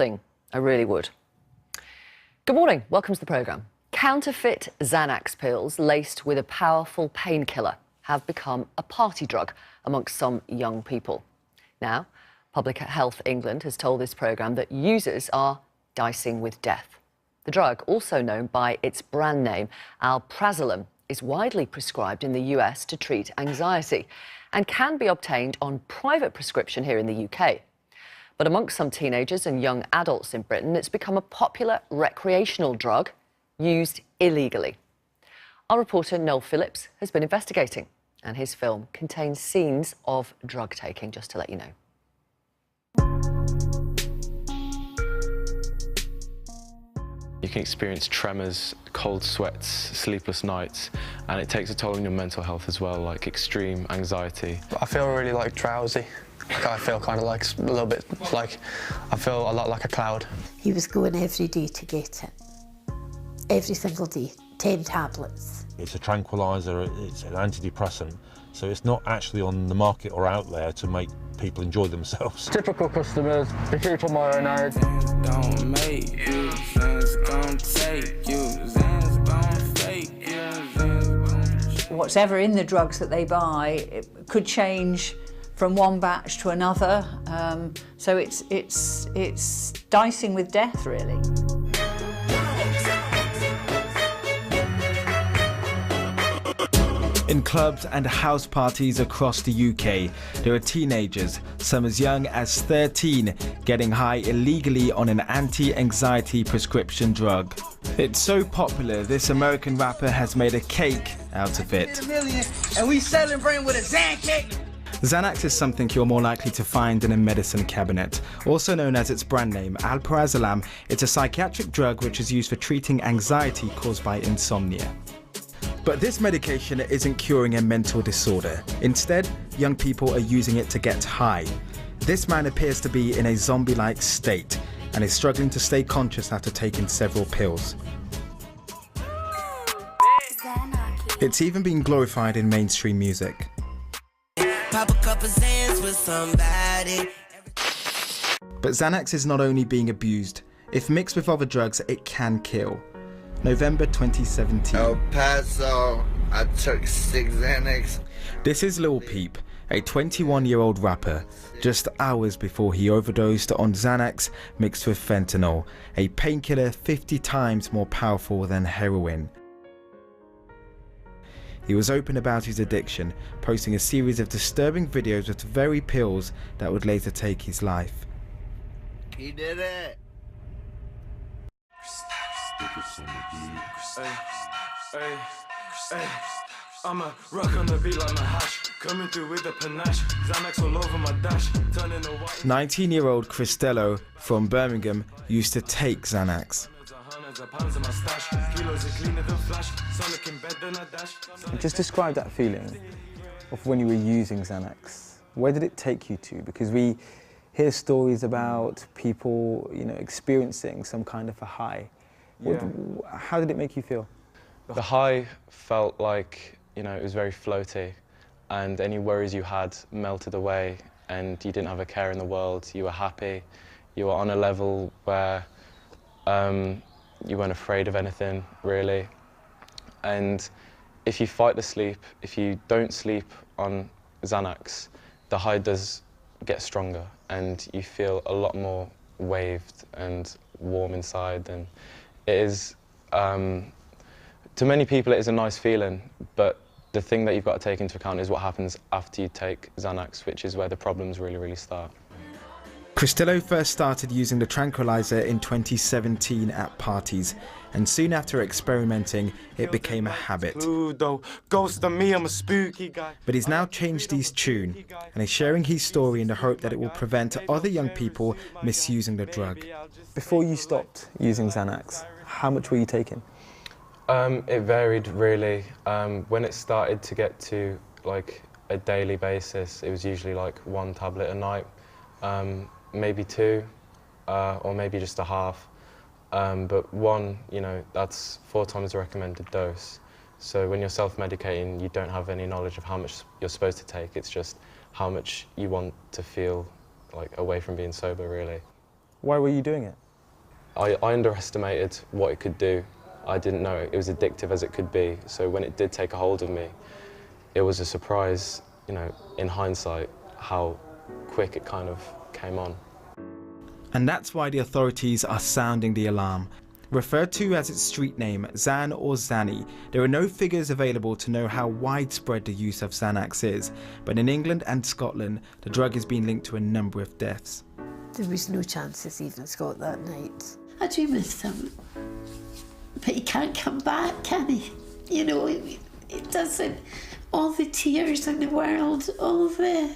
thing. I really would. Good morning. Welcome to the programme. Counterfeit Xanax pills laced with a powerful painkiller have become a party drug amongst some young people. Now, Public Health England has told this programme that users are dicing with death. The drug, also known by its brand name, alprazolam, is widely prescribed in the US to treat anxiety and can be obtained on private prescription here in the UK. But amongst some teenagers and young adults in Britain, it's become a popular recreational drug used illegally. Our reporter Noel Phillips has been investigating, and his film contains scenes of drug taking, just to let you know. You can experience tremors, cold sweats, sleepless nights, and it takes a toll on your mental health as well, like extreme anxiety. I feel really drowsy. I feel kind of a little bit like, I feel a lot like a cloud. He was going every day to get it. Every single day, 10 tablets. It's a tranquiliser, it's an antidepressant, so it's not actually on the market or out there to make people enjoy themselves. Typical customers, the people my own age. Don't make you, don't take you, don't fake you. Whatever in the drugs that they buy, it could change from one batch to another. So it's dicing with death, really. In clubs and house parties across the UK, there are teenagers, some as young as 13, getting high illegally on an anti-anxiety prescription drug. It's so popular, this American rapper has made a cake out of it. And we celebrating with a Xanax. Xanax is something you're more likely to find in a medicine cabinet. Also known as its brand name, alprazolam, it's a psychiatric drug which is used for treating anxiety caused by insomnia. But this medication isn't curing a mental disorder. Instead, young people are using it to get high. This man appears to be in a zombie-like state and is struggling to stay conscious after taking several pills. It's even been glorified in mainstream music. Pop a couple Xans with somebody. But Xanax is not only being abused. If mixed with other drugs, it can kill. November 2017. El Paso, I took 6 Xanax. This is Lil Peep, a 21-year-old rapper, just hours before he overdosed on Xanax mixed with fentanyl, a painkiller 50 times more powerful than heroin. He was open about his addiction, posting a series of disturbing videos with the very pills that would later take his life. He did it. I'm a rock on the beat like my hash, coming through with a panache, Xanax all over my dash, turning a white. 19-year-old Cristello from Birmingham used to take Xanax. Just describe that feeling of when you were using Xanax. Where did it take you to? Because we hear stories about people, experiencing some kind of a high. How did it make you feel? The high felt like, it was very floaty, and any worries you had melted away, and you didn't have a care in the world. You were happy. You were on a level where you weren't afraid of anything, really. And if you fight the sleep, if you don't sleep on Xanax, the high does get stronger, and you feel a lot more waved and warm inside. And it is, to many people, it is a nice feeling, but the thing that you've got to take into account is what happens after you take Xanax, which is where the problems really start. Cristello first started using the tranquilizer in 2017 at parties, and soon after experimenting, it became a habit. But he's now changed his tune, and is sharing his story in the hope that it will prevent other young people misusing the drug. Before you stopped using Xanax, how much were you taking? It varied, really. When it started to get to a daily basis, it was usually 1 tablet a night. Maybe 2, or maybe just a half. But 1, that's 4 times the recommended dose. So when you're self-medicating, you don't have any knowledge of how much you're supposed to take. It's just how much you want to feel away from being sober, really. Why were you doing it? I underestimated what it could do. I didn't know it was addictive as it could be. So when it did take a hold of me, it was a surprise, you know, in hindsight, how quick it kind of came on. And that's why the authorities are sounding the alarm. Referred to as its street name, Xan or Xanny, there are no figures available to know how widespread the use of Xanax is, but in England and Scotland, the drug is being linked to a number of deaths. There was no chances even Scott that night. I do miss him, but he can't come back, can he? You know, it doesn't. All the tears in the world, all the...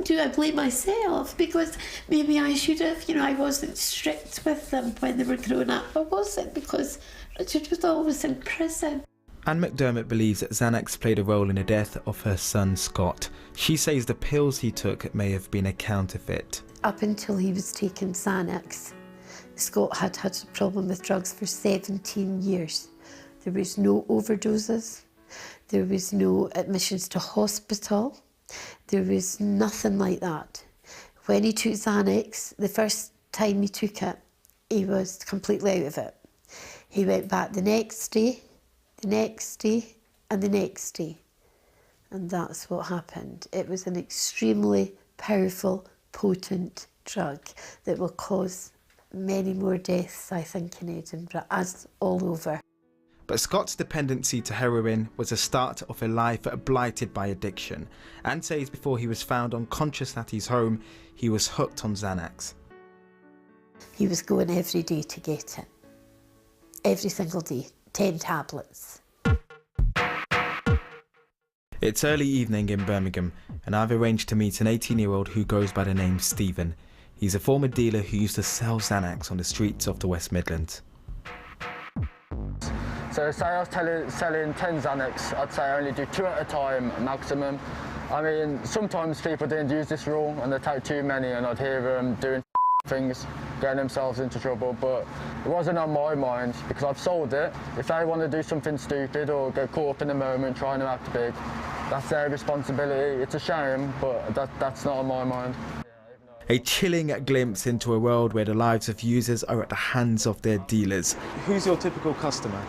Do I blame myself? Because maybe I should have, you know, I wasn't strict with them when they were growing up. I wasn't, because Richard was always in prison. Anne McDermott believes that Xanax played a role in the death of her son Scott. She says the pills he took may have been a counterfeit. Up until he was taking Xanax, Scott had had a problem with drugs for 17 years. There was no overdoses. There was no admissions to hospital. There was nothing like that. When he took Xanax, the first time he took it, he was completely out of it. He went back the next day, the next day, and the next day. And that's what happened. It was an extremely powerful, potent drug that will cause many more deaths, I think, in Edinburgh, as all over. But Scott's dependency to heroin was the start of a life blighted by addiction. Anne says before he was found unconscious at his home, he was hooked on Xanax. He was going every day to get it. Every single day, 10 tablets. It's early evening in Birmingham, and I've arranged to meet an 18-year-old who goes by the name Stephen. He's a former dealer who used to sell Xanax on the streets of the West Midlands. So say I was selling 10 Xanax, I'd say I only do 2 at a time maximum. I mean, sometimes people didn't use this rule and they take too many, and I'd hear them doing things, getting themselves into trouble, but it wasn't on my mind because I've sold it. If they want to do something stupid or get caught up in the moment trying to act big, that's their responsibility. It's a shame, but that's not on my mind. A chilling glimpse into a world where the lives of users are at the hands of their dealers. Who's your typical customer?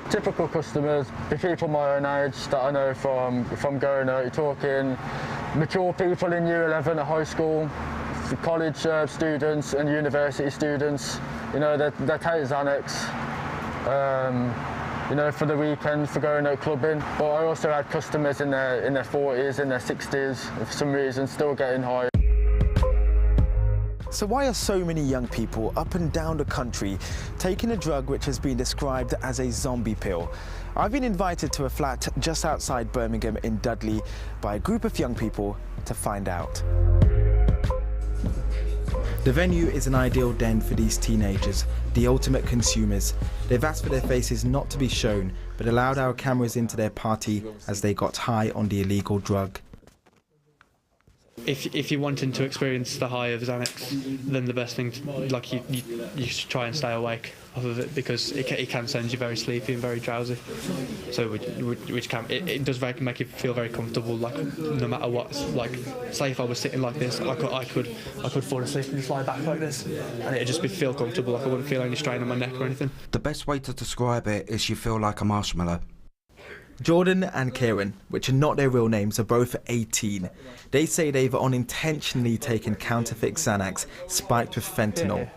Typical customers, the people my own age that I know from going out. You're talking mature people in year 11 at high school, college students and university students. You know, they take Xanax, you know, for the weekend, for going out clubbing. But I also had customers in their 40s, in their 60s, for some reason, still getting high. So why are so many young people up and down the country taking a drug which has been described as a zombie pill? I've been invited to a flat just outside Birmingham in Dudley by a group of young people to find out. The venue is an ideal den for these teenagers, the ultimate consumers. They've asked for their faces not to be shown, but allowed our cameras into their party as they got high on the illegal drug. If you're wanting to experience the high of Xanax, then the best thing, like you should try and stay awake off of it, because it can send you very sleepy and very drowsy. So it does make you feel very comfortable. Like no matter what, like say if I was sitting like this, I could fall asleep and just lie back like this, and it'd just feel comfortable. Like I wouldn't feel any strain on my neck or anything. The best way to describe it is you feel like a marshmallow. Jordan and Kieran, which are not their real names, are both 18. They say they've unintentionally taken counterfeit Xanax spiked with fentanyl.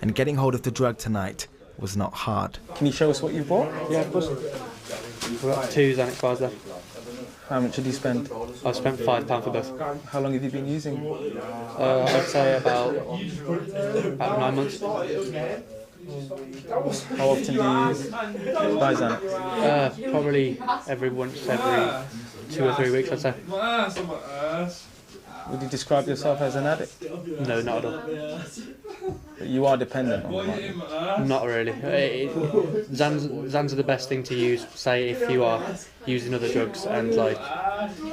And getting hold of the drug tonight was not hard. Can you show us what you bought? Yeah, of course. We've got 2 Xanax bars there. How much did you spend? I've spent £5 for both. How long have you been using? I'd say about 9 months. How often do you buy Xanax? Probably every 2 or 3 weeks, I'd say. Would you describe yourself as an addict? No, not at all. But you are dependent on it? Not really. Xans are the best thing to use, say if you are using other drugs and like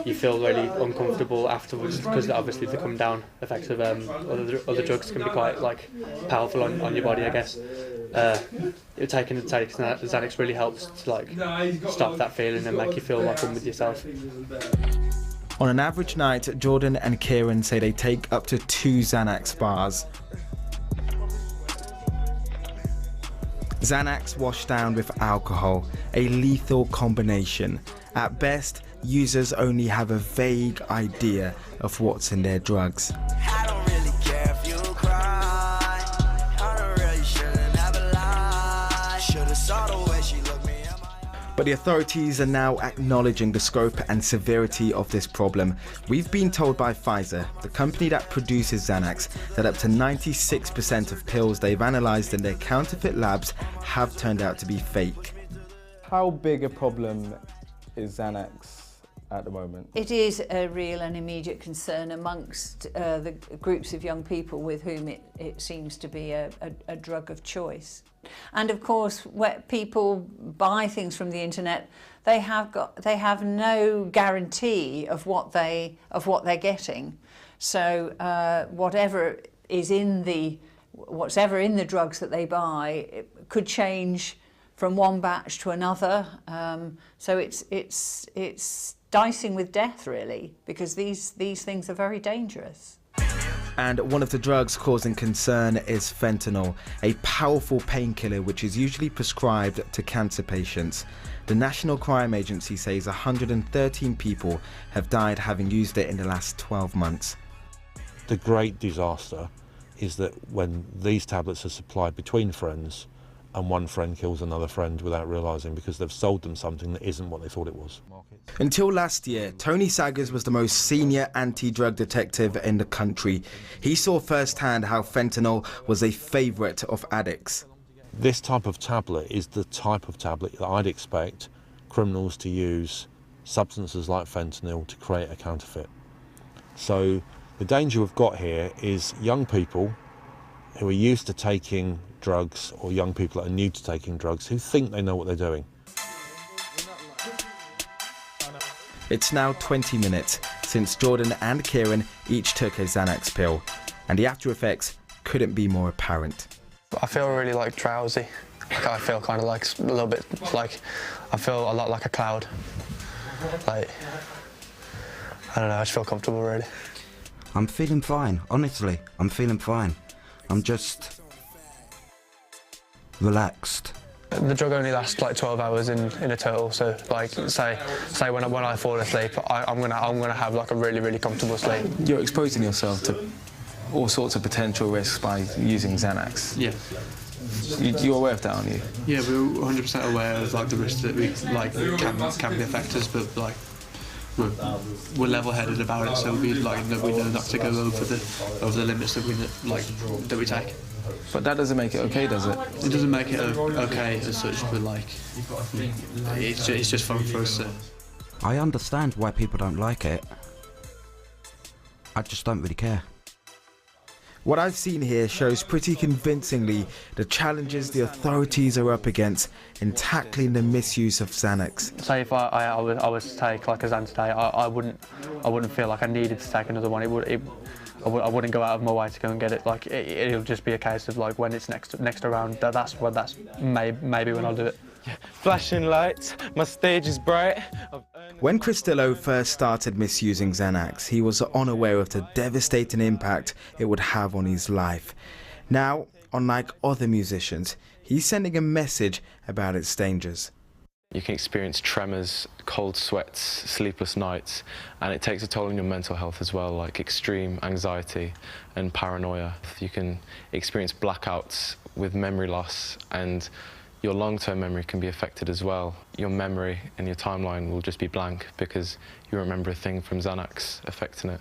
you feel really uncomfortable afterwards, because obviously the come down effects of other drugs can be quite like powerful on your body, I guess. Taking Xanax really helps to like stop that feeling and make you feel like one with yourself. On an average night, Jordan and Kieran say they take up to 2 Xanax bars. Xanax washed down with alcohol, a lethal combination. At best, users only have a vague idea of what's in their drugs. I don't really care if you cry. I don't really shouldn't have a lie. Should've saw the way she looked me in my eye. But the authorities are now acknowledging the scope and severity of this problem. We've been told by Pfizer, the company that produces Xanax, that up to 96% of pills they've analysed in their counterfeit labs have turned out to be fake. How big a problem is Xanax at the moment? It is a real and immediate concern amongst the groups of young people with whom it seems to be a drug of choice. And of course, where people buy things from the internet, they have no guarantee of what they're getting. So whatever in the drugs that they buy, it could change from one batch to another. So it's dicing with death, really, because these things are very dangerous. And one of the drugs causing concern is fentanyl, a powerful painkiller which is usually prescribed to cancer patients. The National Crime Agency says 113 people have died having used it in the last 12 months. The great disaster is that when these tablets are supplied between friends, and one friend kills another friend without realising because they've sold them something that isn't what they thought it was. Until last year, Tony Saggers was the most senior anti-drug detective in the country. He saw firsthand how fentanyl was a favourite of addicts. This type of tablet is the type of tablet that I'd expect criminals to use substances like fentanyl to create a counterfeit. So the danger we've got here is young people who are used to taking drugs, or young people that are new to taking drugs, who think they know what they're doing. It's now 20 minutes since Jordan and Kieran each took a Xanax pill, and the after effects couldn't be more apparent. I feel really drowsy. I feel kind of a little bit I feel a lot like a cloud. I don't know, I just feel comfortable really. I'm feeling fine, honestly, I'm feeling fine. I'm just relaxed. The drug only lasts 12 hours in a total, so say when I fall asleep, I'm gonna have a really comfortable sleep. You're exposing yourself to all sorts of potential risks by using Xanax. Yeah. You're aware of that, aren't you? Yeah, we're 100% aware of the risks that we can be affect us, but we're level-headed about it, so we know not to go over the limits that we take. But that doesn't make it okay, does it? It doesn't make it okay as such, but it's just fun for us. I understand why people don't like it. I just don't really care. What I've seen here shows pretty convincingly the challenges the authorities are up against in tackling the misuse of Xanax. Say if I was to take a Xan today, I wouldn't feel like I needed to take another one. I wouldn't go out of my way to go and get it. It'll just be a case of when it's next around. That's maybe when I'll do it. Yeah. Flashing lights, my stage is bright. When Cristillo first started misusing Xanax, he was unaware of the devastating impact it would have on his life. Now, unlike other musicians, he's sending a message about its dangers. You can experience tremors, cold sweats, sleepless nights, and it takes a toll on your mental health as well, like extreme anxiety and paranoia. You can experience blackouts with memory loss, and your long-term memory can be affected as well. Your memory and your timeline will just be blank because you remember a thing from Xanax affecting it.